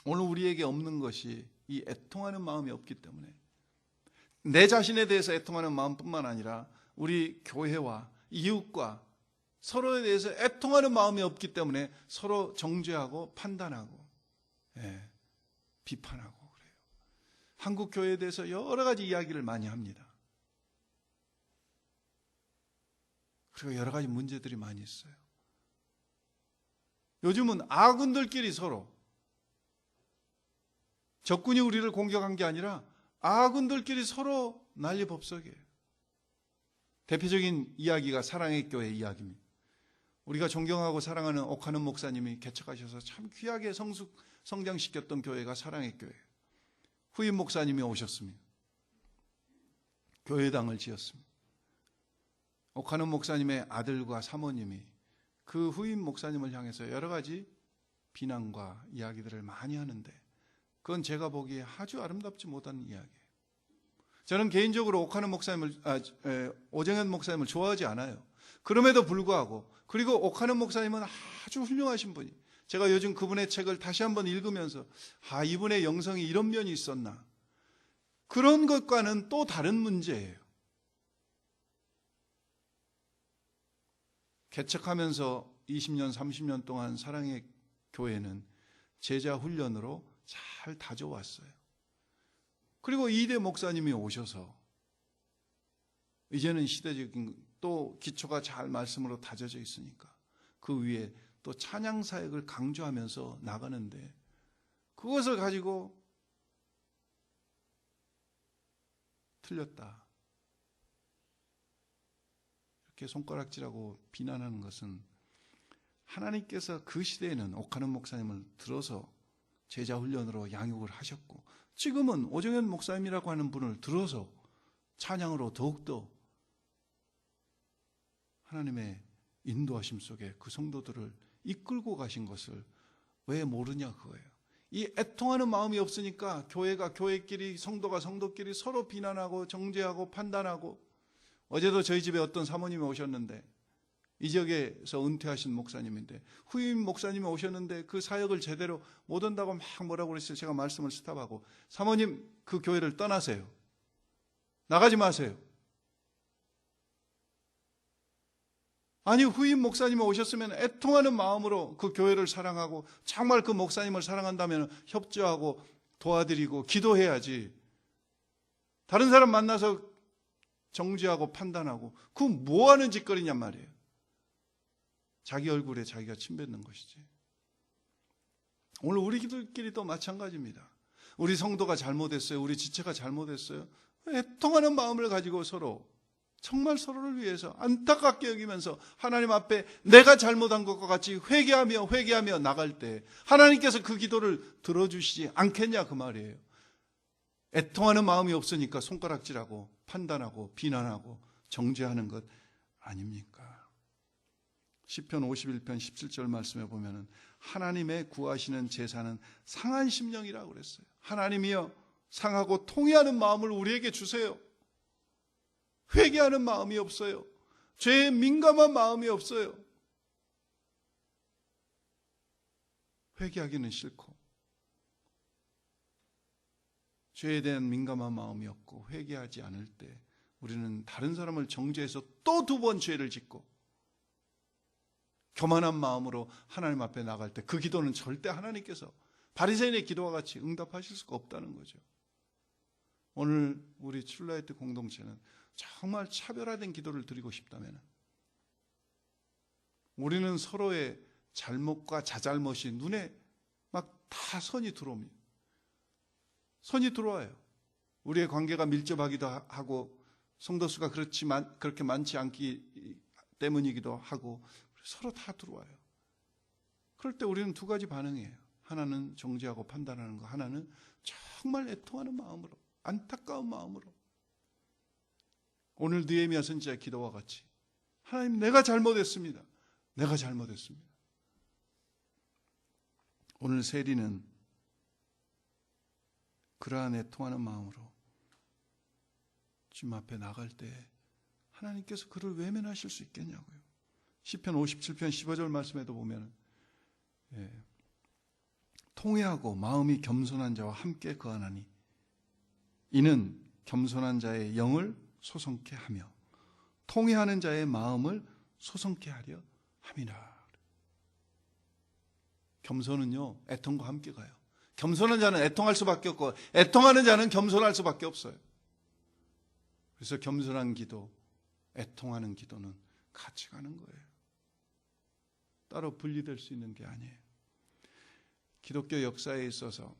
오늘 우리에게 없는 것이 이 애통하는 마음이 없기 때문에 내 자신에 대해서 애통하는 마음뿐만 아니라 우리 교회와 이웃과 서로에 대해서 애통하는 마음이 없기 때문에 서로 정죄하고 판단하고 비판하고 그래요. 한국 교회에 대해서 여러 가지 이야기를 많이 합니다. 그리고 여러 가지 문제들이 많이 있어요. 요즘은 아군들끼리 서로 적군이 우리를 공격한 게 아니라 아군들끼리 서로 난리법석이에요. 대표적인 이야기가 사랑의 교회 이야기입니다. 우리가 존경하고 사랑하는 옥하는 목사님이 개척하셔서 참 귀하게 성장시켰던 교회가 사랑의 교회예요. 후임 목사님이 오셨습니다. 교회당을 지었습니다. 오카노 목사님의 아들과 사모님이 그 후임 목사님을 향해서 여러 가지 비난과 이야기들을 많이 하는데 그건 제가 보기에 아주 아름답지 못한 이야기예요. 저는 개인적으로 오정현 목사님을 좋아하지 않아요. 그럼에도 불구하고, 그리고 오카노 목사님은 아주 훌륭하신 분이, 제가 요즘 그분의 책을 다시 한번 읽으면서 이분의 영성이 이런 면이 있었나, 그런 것과는 또 다른 문제예요. 개척하면서 20년, 30년 동안 사랑의 교회는 제자 훈련으로 잘 다져왔어요. 그리고 이대 목사님이 오셔서 이제는 시대적인 또 기초가 잘 말씀으로 다져져 있으니까 그 위에 또 찬양 사역을 강조하면서 나가는데, 그것을 가지고 틀렸다 이렇게 손가락질하고 비난하는 것은, 하나님께서 그 시대에는 오카노 목사님을 들어서 제자 훈련으로 양육을 하셨고, 지금은 오정현 목사님이라고 하는 분을 들어서 찬양으로 더욱더 하나님의 인도하심 속에 그 성도들을 이끌고 가신 것을 왜 모르냐 그거예요. 이 애통하는 마음이 없으니까 교회가 교회끼리, 성도가 성도끼리 서로 비난하고 정죄하고 판단하고. 어제도 저희 집에 어떤 사모님이 오셨는데, 이 지역에서 은퇴하신 목사님인데 후임 목사님이 오셨는데 그 사역을 제대로 못 한다고 막 뭐라고 그랬어요. 제가 말씀을 스탑하고, 사모님 그 교회를 떠나세요. 나가지 마세요. 아니, 후임 목사님이 오셨으면 애통하는 마음으로 그 교회를 사랑하고 정말 그 목사님을 사랑한다면 협조하고 도와드리고 기도해야지. 다른 사람 만나서 정죄하고 판단하고, 그거 뭐하는 짓거리냔 말이에요. 자기 얼굴에 자기가 침 뱉는 것이지. 오늘 우리들끼리도 마찬가지입니다. 우리 성도가 잘못했어요. 우리 지체가 잘못했어요. 애통하는 마음을 가지고 서로, 정말 서로를 위해서 안타깝게 여기면서 하나님 앞에 내가 잘못한 것과 같이 회개하며 나갈 때 하나님께서 그 기도를 들어주시지 않겠냐 그 말이에요. 애통하는 마음이 없으니까 손가락질하고 판단하고 비난하고 정죄하는 것 아닙니까? 시편 51편 17절 말씀에 보면은 하나님의 구하시는 제사는 상한 심령이라고 그랬어요. 하나님이여, 상하고 통회하는 마음을 우리에게 주세요. 회개하는 마음이 없어요. 죄에 민감한 마음이 없어요. 회개하기는 싫고 죄에 대한 민감한 마음이 없고 회개하지 않을 때 우리는 다른 사람을 정죄해서 또 두 번 죄를 짓고 교만한 마음으로 하나님 앞에 나갈 때 그 기도는 절대 하나님께서 바리새인의 기도와 같이 응답하실 수가 없다는 거죠. 오늘 우리 출라이트 공동체는 정말 차별화된 기도를 드리고 싶다면, 우리는 서로의 잘못과 자잘못이 눈에 막 다 선이 들어옵니다. 선이 들어와요. 우리의 관계가 밀접하기도 하고 성도수가 그렇게 많지 않기 때문이기도 하고 서로 다 들어와요. 그럴 때 우리는 두 가지 반응이에요. 하나는 정죄하고 판단하는 거, 하나는 정말 애통하는 마음으로, 안타까운 마음으로. 오늘 느헤미야 선지자의 기도와 같이, 하나님 내가 잘못했습니다. 내가 잘못했습니다. 오늘 세리는 그러한 애통하는 마음으로 주님 앞에 나갈 때 하나님께서 그를 외면하실 수 있겠냐고요. 시편 57편 15절 말씀에도 보면 통회하고 마음이 겸손한 자와 함께 거하나니 이는 겸손한 자의 영을 소성케 하며 통회하는 자의 마음을 소성케 하려 함이라. 겸손은요, 애통과 함께 가요. 겸손한 자는 애통할 수밖에 없고 애통하는 자는 겸손할 수밖에 없어요. 그래서 겸손한 기도, 애통하는 기도는 같이 가는 거예요. 따로 분리될 수 있는 게 아니에요. 기독교 역사에 있어서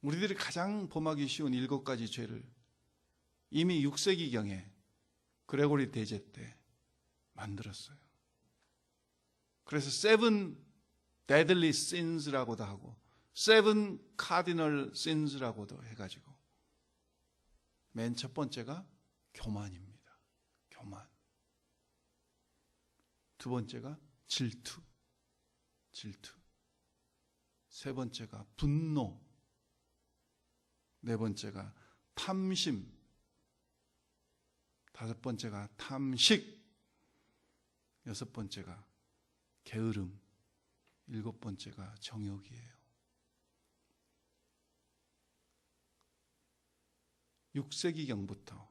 우리들이 가장 범하기 쉬운 7가지 죄를 이미 6세기경에 그레고리 대제 때 만들었어요. 그래서 Seven Deadly Sins라고도 하고 Seven Cardinal Sins라고도 해가지고 맨 첫 번째가 교만입니다. 교만. 두 번째가 질투. 세 번째가 분노. 네 번째가 탐심. 다섯 번째가 탐식. 여섯 번째가 게으름. 일곱 번째가 정욕이에요. 6세기경부터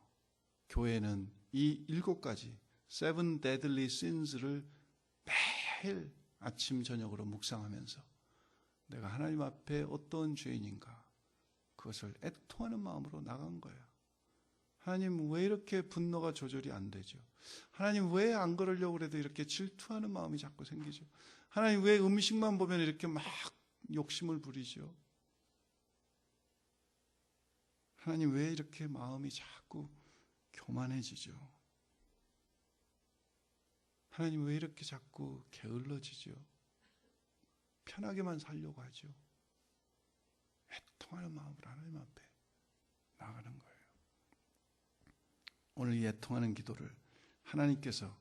교회는 이 7가지 Seven Deadly Sins를 매일 아침 저녁으로 묵상하면서 내가 하나님 앞에 어떤 죄인인가 그것을 애통하는 마음으로 나간 거예요. 하나님 왜 이렇게 분노가 조절이 안 되죠? 하나님 왜 안 그러려고 해도 이렇게 질투하는 마음이 자꾸 생기죠? 하나님 왜 음식만 보면 이렇게 막 욕심을 부리죠? 하나님 왜 이렇게 마음이 자꾸 교만해지죠? 하나님 왜 이렇게 자꾸 게을러지죠? 편하게만 살려고 하죠? 애통하는 마음으로 하나님 앞에 나가는 거예요. 오늘 이 애통하는 기도를 하나님께서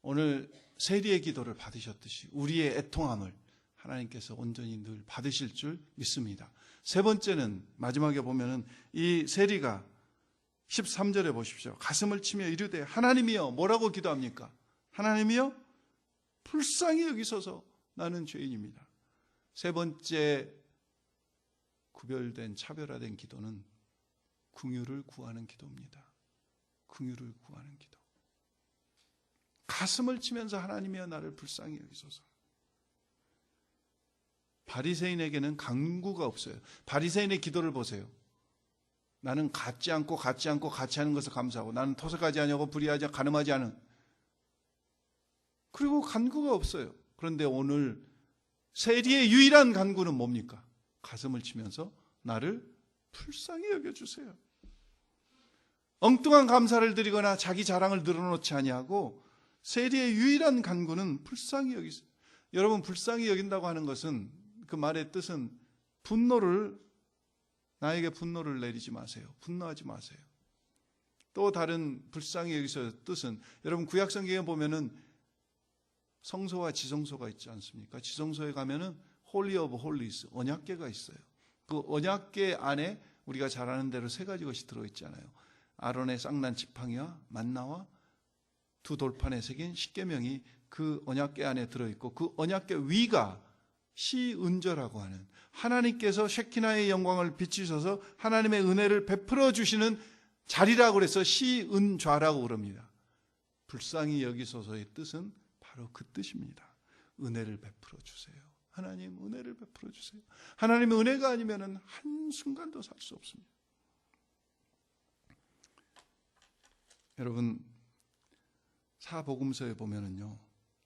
오늘 세리의 기도를 받으셨듯이 우리의 애통함을 하나님께서 온전히 늘 받으실 줄 믿습니다. 세 번째는 마지막에 보면은 이 세리가 13절에 보십시오. 가슴을 치며 이르되 하나님이여 뭐라고 기도합니까? 하나님이여 불쌍히 여기소서 나는 죄인입니다. 세 번째 구별된 차별화된 기도는 긍휼을 구하는 기도입니다. 긍휼을 구하는 기도. 가슴을 치면서 하나님이여 나를 불쌍히 여기소서. 바리새인에게는 간구가 없어요. 바리새인의 기도를 보세요. 나는 갖지 않고 같이 하는 것을 감사하고 나는 토색하지 아니하고 불의하지 간음하지 않은. 그리고 간구가 없어요. 그런데 오늘 세리의 유일한 간구는 뭡니까? 가슴을 치면서 나를 불쌍히 여겨주세요. 엉뚱한 감사를 드리거나 자기 자랑을 늘어놓지 아니하고 세리의 유일한 간구는 불쌍히 여기세요. 여러분 불쌍히 여긴다고 하는 것은 그 말의 뜻은 나에게 분노를 내리지 마세요. 분노하지 마세요. 또 다른 불쌍히 여기서 뜻은 여러분 구약 성경에 보면은 성소와 지성소가 있지 않습니까? 지성소에 가면은 홀리 오브 홀리스 언약궤가 있어요. 그 언약궤 안에 우리가 잘 아는 대로 세 가지 것이 들어있잖아요. 아론의 쌍난 지팡이와 만나와 두 돌판에 새긴 십계명이 그 언약궤 안에 들어있고 그 언약궤 위가 시은좌라고 하는 하나님께서 셰키나의 영광을 비추셔서 하나님의 은혜를 베풀어 주시는 자리라고 그래서 시은좌라고 그럽니다. 불쌍히 여기소서의 뜻은 바로 그 뜻입니다. 은혜를 베풀어 주세요. 하나님 은혜를 베풀어 주세요. 하나님의 은혜가 아니면 한순간도 살 수 없습니다. 여러분 사복음서에 보면은요,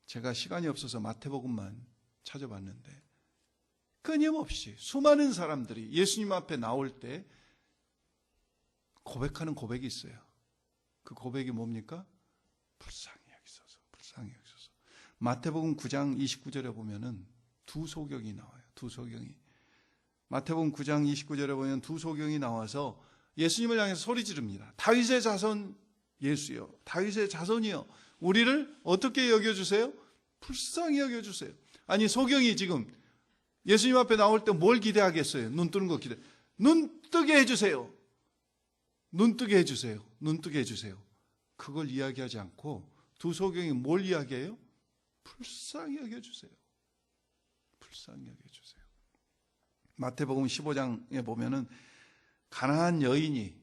제가 시간이 없어서 마태복음만 찾아봤는데 끊임없이 수많은 사람들이 예수님 앞에 나올 때 고백하는 고백이 있어요. 그 고백이 뭡니까? 불쌍히 여기소서, 불쌍히 여기소서. 마태복음 9장 29절에 보면은 두 소경이 나와요. 두 소경이. 마태복음 9장 29절에 보면 두 소경이 나와서 예수님을 향해서 소리 지릅니다. 다윗의 자손 예수여, 다윗의 자손이여, 우리를 어떻게 여겨주세요? 불쌍히 여겨주세요. 아니 소경이 지금 예수님 앞에 나올 때 뭘 기대하겠어요? 눈 뜨는 거 기대. 눈 뜨게 해주세요. 눈 뜨게 해주세요. 눈 뜨게 해주세요. 그걸 이야기하지 않고 두 소경이 뭘 이야기해요? 불쌍히 여겨주세요. 불쌍히 여겨주세요. 마태복음 15장에 보면은 가난한 여인이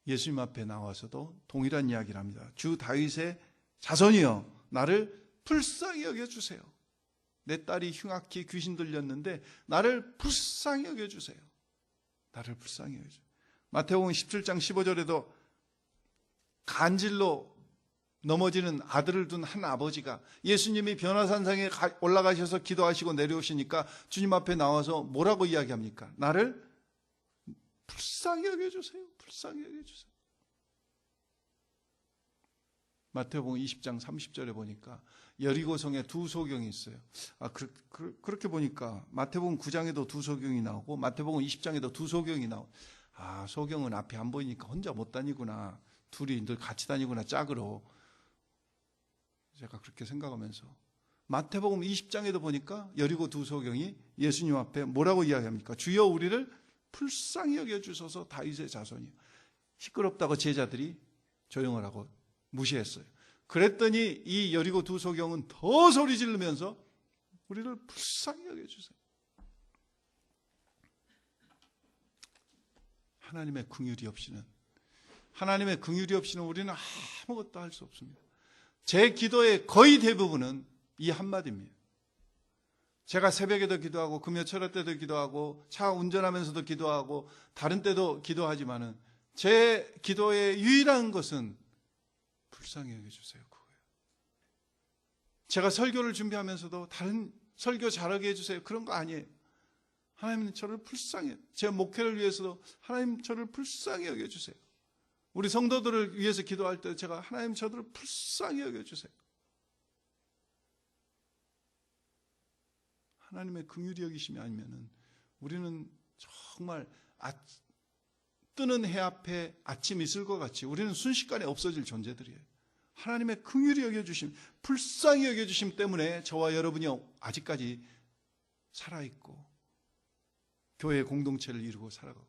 예수님 앞에 나와서도 동일한 이야기를 합니다. 주 다윗의 자손이여, 나를 불쌍히 여겨주세요. 내 딸이 흉악히 귀신 들렸는데 나를 불쌍히 여겨주세요. 나를 불쌍히 여겨주세요. 마태복음 17장 15절에도 간질로 넘어지는 아들을 둔 한 아버지가 예수님이 변화산상에 올라가셔서 기도하시고 내려오시니까 주님 앞에 나와서 뭐라고 이야기합니까? 나를 불쌍히 여겨주세요. 불쌍히 여겨주세요. 마태복음 20장 30절에 보니까 여리고성에 두 소경이 있어요. 그렇게 보니까 마태복음 9장에도 두 소경이 나오고 마태복음 20장에도 두 소경이 나오고, 소경은 앞이 안 보이니까 혼자 못 다니구나. 둘이 늘 같이 다니구나, 짝으로. 제가 그렇게 생각하면서 마태복음 20장에도 보니까 여리고 두 소경이 예수님 앞에 뭐라고 이야기합니까? 주여 우리를 불쌍히 여겨주소서 다윗의 자손이요. 시끄럽다고 제자들이 조용하라고 무시했어요. 그랬더니 이 여리고 두 소경은 더 소리 지르면서 우리를 불쌍히 여겨주세요. 하나님의 긍휼이 없이는 우리는 아무것도 할 수 없습니다. 제 기도의 거의 대부분은 이 한마디입니다. 제가 새벽에도 기도하고 금요철학 때도 기도하고 차 운전하면서도 기도하고 다른 때도 기도하지만은 제 기도의 유일한 것은 불쌍히 여겨주세요. 그거예요. 제가 설교를 준비하면서도 다른 설교 잘하게 해주세요. 그런 거 아니에요. 하나님 저를 불쌍히, 제 목회를 위해서도 하나님 저를 불쌍히 여겨주세요. 우리 성도들을 위해서 기도할 때 제가 하나님 저들을 불쌍히 여겨주세요. 하나님의 긍휼히 여기심이 아니면은 우리는 정말 뜨는 해 앞에 아침 이슬과 같이 우리는 순식간에 없어질 존재들이에요. 하나님의 긍휼히 여겨주심, 불쌍히 여겨주심 때문에 저와 여러분이 아직까지 살아있고 교회의 공동체를 이루고 살아가고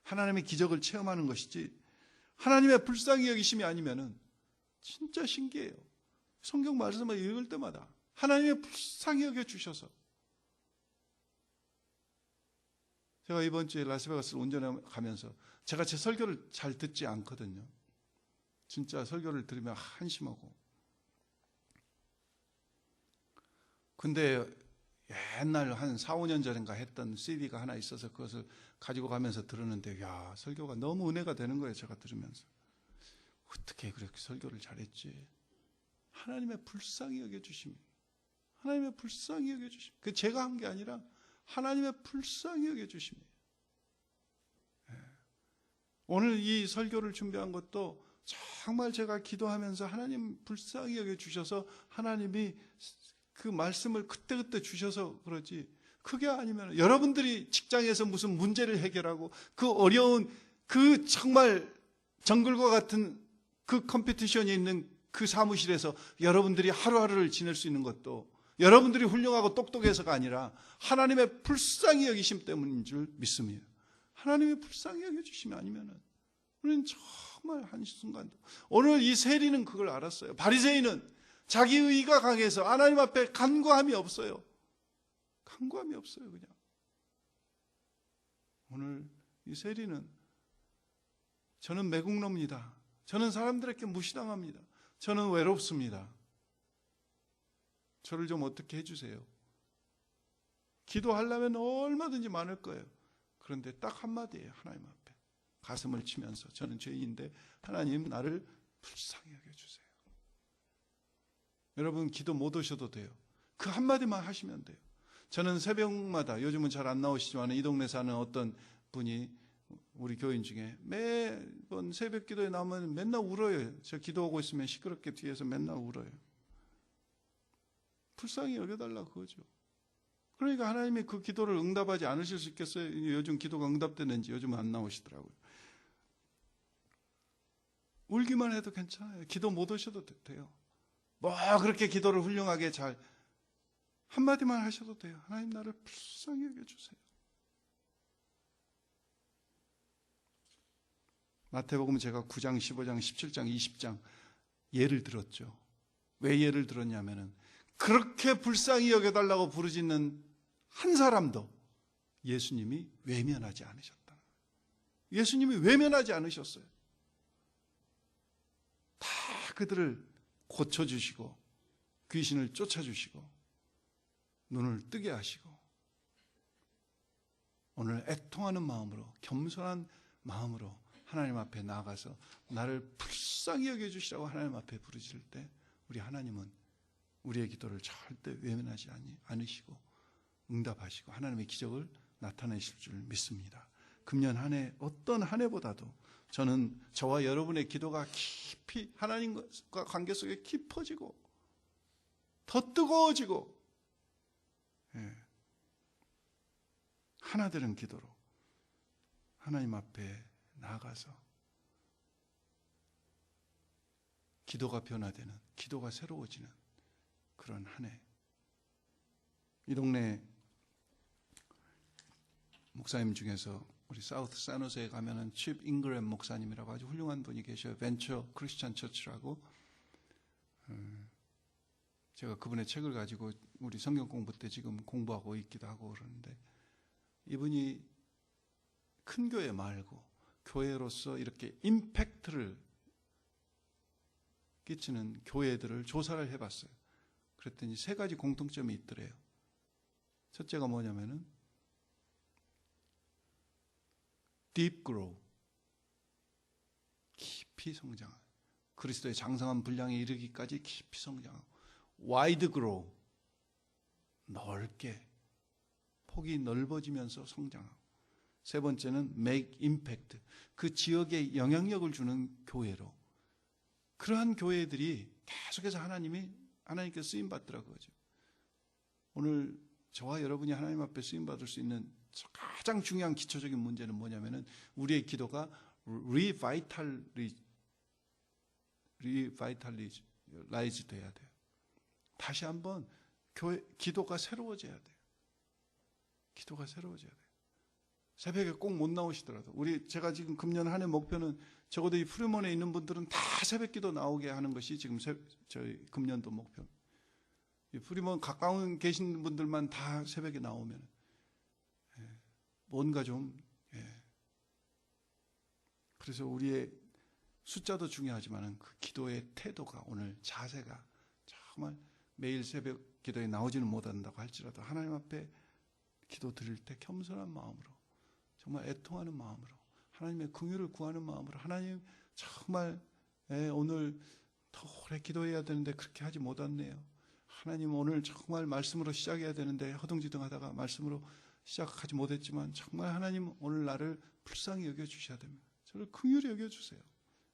하나님의 기적을 체험하는 것이지, 하나님의 불쌍히 여기심이 아니면은 진짜 신기해요. 성경 말씀을 읽을 때마다 하나님의 불쌍히 여겨주셔서, 제가 이번 주에 라스베가스를 운전해 가면서 제가 제 설교를 잘 듣지 않거든요. 진짜 설교를 들으면 한심하고. 근데 옛날 한 4, 5년 전인가 했던 CD가 하나 있어서 그것을 가지고 가면서 들었는데, 야, 설교가 너무 은혜가 되는 거예요. 제가 들으면서. 어떻게 그렇게 설교를 잘했지? 하나님의 불쌍히 여겨주심. 하나님의 불쌍히 여겨주심. 그 제가 한 게 아니라 하나님의 불쌍히 여겨주심이에요. 오늘 이 설교를 준비한 것도 정말 제가 기도하면서 하나님 불쌍히 여겨주셔서 하나님이 그 말씀을 그때그때 주셔서 그러지, 그게 아니면 여러분들이 직장에서 무슨 문제를 해결하고 그 어려운 그 정말 정글과 같은 그 컴피티션이 있는 그 사무실에서 여러분들이 하루하루를 지낼 수 있는 것도 여러분들이 훌륭하고 똑똑해서가 아니라 하나님의 불쌍히 여기심 때문인 줄 믿습니다. 하나님의 불쌍히 여겨주심이 아니면은 우리는 정말 한순간도. 오늘 이 세리는 그걸 알았어요. 바리새인은 자기 의가 강해서 하나님 앞에 간구함이 없어요. 간구함이 없어요, 그냥. 오늘 이 세리는 저는 매국노입니다. 저는 사람들에게 무시당합니다. 저는 외롭습니다. 저를 좀 어떻게 해주세요. 기도하려면 얼마든지 많을 거예요. 그런데 딱 한마디예요. 하나님 앞에 가슴을 치면서 저는 죄인인데 하나님 나를 불쌍히 여겨주세요. 여러분 기도 못 오셔도 돼요. 그 한마디만 하시면 돼요. 저는 새벽마다, 요즘은 잘 안 나오시지만 이 동네 사는 어떤 분이 우리 교인 중에 매번 새벽 기도에 나오면 맨날 울어요. 저 기도하고 있으면 시끄럽게 뒤에서 맨날 울어요. 불쌍히 여겨달라 그거죠. 그러니까 하나님이 그 기도를 응답하지 않으실 수 있겠어요? 요즘 기도가 응답되는지 요즘은 안 나오시더라고요. 울기만 해도 괜찮아요. 기도 못 오셔도 돼요. 뭐 그렇게 기도를 훌륭하게 잘 한마디만 하셔도 돼요. 하나님 나를 불쌍히 여겨주세요. 마태복음 제가 9장, 15장, 17장, 20장 예를 들었죠. 왜 예를 들었냐면은 그렇게 불쌍히 여겨달라고 부르짖는 한 사람도 예수님이 외면하지 않으셨다. 예수님이 외면하지 않으셨어요. 다 그들을 고쳐주시고 귀신을 쫓아주시고 눈을 뜨게 하시고 오늘 애통하는 마음으로, 겸손한 마음으로 하나님 앞에 나아가서 나를 불쌍히 여겨주시라고 하나님 앞에 부르짖을 때 우리 하나님은 우리의 기도를 절대 외면하지 않으시고 응답하시고 하나님의 기적을 나타내실 줄 믿습니다. 금년 한 해 어떤 한 해보다도 저는 저와 여러분의 기도가 깊이 하나님과 관계 속에 깊어지고 더 뜨거워지고 하나 되는 기도로 하나님 앞에 나아가서 기도가 변화되는, 기도가 새로워지는 그런 한 해. 이 동네 목사님 중에서 우리 사우스 산호세에 가면은 칩 잉그램 목사님이라고 아주 훌륭한 분이 계셔요. 벤처 크리스찬 처치라고. 제가 그분의 책을 가지고 우리 성경 공부 때 지금 공부하고 있기도 하고 그러는데, 이분이 큰 교회 말고 교회로서 이렇게 임팩트를 끼치는 교회들을 조사를 해봤어요. 그랬더니 3가지 공통점이 있더래요. 첫째가 뭐냐면은 deep grow, 깊이 성장하고, 그리스도의 장성한 분량에 이르기까지 깊이 성장하고, wide grow, 넓게 폭이 넓어지면서 성장하고, 세 번째는 make impact, 그 지역에 영향력을 주는 교회로. 그러한 교회들이 계속해서 하나님께 쓰임 받더라고요. 오늘 저와 여러분이 하나님 앞에 쓰임 받을 수 있는 가장 중요한 기초적인 문제는 뭐냐면은 우리의 기도가 리바이탈라이즈 돼야 돼요. 다시 한번 기도가 새로워져야 돼요. 기도가 새로워져야 돼요. 새벽에 꼭 못 나오시더라도, 제가 지금 금년 한 해 목표는 적어도 이 프리몬에 있는 분들은 다 새벽 기도 나오게 하는 것이 지금 저희 금년도 목표. 이 프리몬 가까운 계신 분들만 다 새벽에 나오면 뭔가 좀, 그래서 우리의 숫자도 중요하지만 그 기도의 태도가, 오늘 자세가 정말 매일 새벽 기도에 나오지는 못한다고 할지라도 하나님 앞에 기도 드릴 때 겸손한 마음으로, 정말 애통하는 마음으로, 하나님의 긍휼을 구하는 마음으로, 하나님 정말 오늘 더 오래 기도해야 되는데 그렇게 하지 못했네요. 하나님 오늘 정말 말씀으로 시작해야 되는데 허둥지둥하다가 말씀으로 시작하지 못했지만 정말 하나님 오늘 나를 불쌍히 여겨주셔야 됩니다. 저를 긍휼히 여겨주세요.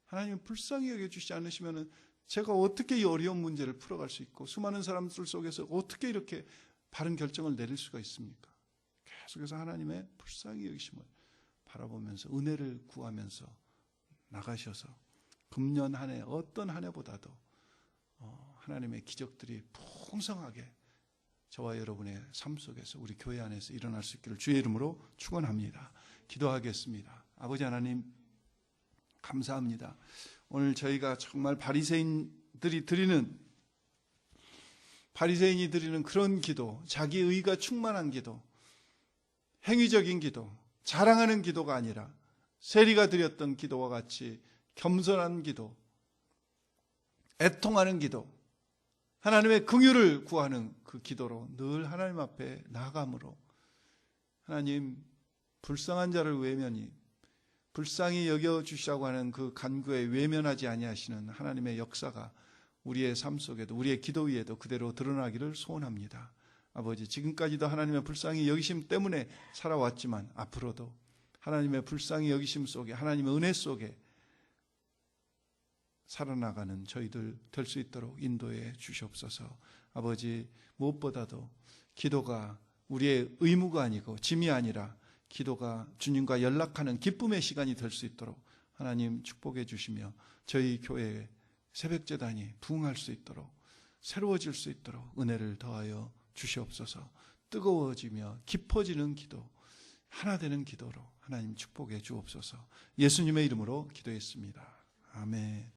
하나님 불쌍히 여겨주시지 않으시면 제가 어떻게 이 어려운 문제를 풀어갈 수 있고 수많은 사람들 속에서 어떻게 이렇게 바른 결정을 내릴 수가 있습니까? 계속해서 하나님의 불쌍히 여기심을 바라보면서 은혜를 구하면서 나가셔서 금년 한 해 어떤 한 해보다도 하나님의 기적들이 풍성하게 저와 여러분의 삶 속에서 우리 교회 안에서 일어날 수 있기를 주의 이름으로 축원합니다. 기도하겠습니다. 아버지 하나님 감사합니다. 오늘 저희가 정말 바리새인이 드리는 그런 기도, 자기 의가 충만한 기도, 행위적인 기도, 자랑하는 기도가 아니라 세리가 드렸던 기도와 같이 겸손한 기도, 애통하는 기도, 하나님의 긍휼을 구하는 그 기도로 늘 하나님 앞에 나아감으로 하나님 불쌍한 자를 외면히 불쌍히 여겨주시라고 하는 그 간구에 외면하지 아니하시는 하나님의 역사가 우리의 삶 속에도 우리의 기도 위에도 그대로 드러나기를 소원합니다. 아버지, 지금까지도 하나님의 불쌍히 여기심 때문에 살아왔지만 앞으로도 하나님의 불쌍히 여기심 속에, 하나님의 은혜 속에 살아나가는 저희들 될 수 있도록 인도해 주시옵소서. 아버지, 무엇보다도 기도가 우리의 의무가 아니고 짐이 아니라 기도가 주님과 연락하는 기쁨의 시간이 될 수 있도록 하나님 축복해 주시며 저희 교회의 새벽제단이 부흥할 수 있도록, 새로워질 수 있도록 은혜를 더하여 주시옵소서. 뜨거워지며 깊어지는 기도, 하나 되는 기도로 하나님 축복해 주옵소서. 예수님의 이름으로 기도했습니다. 아멘.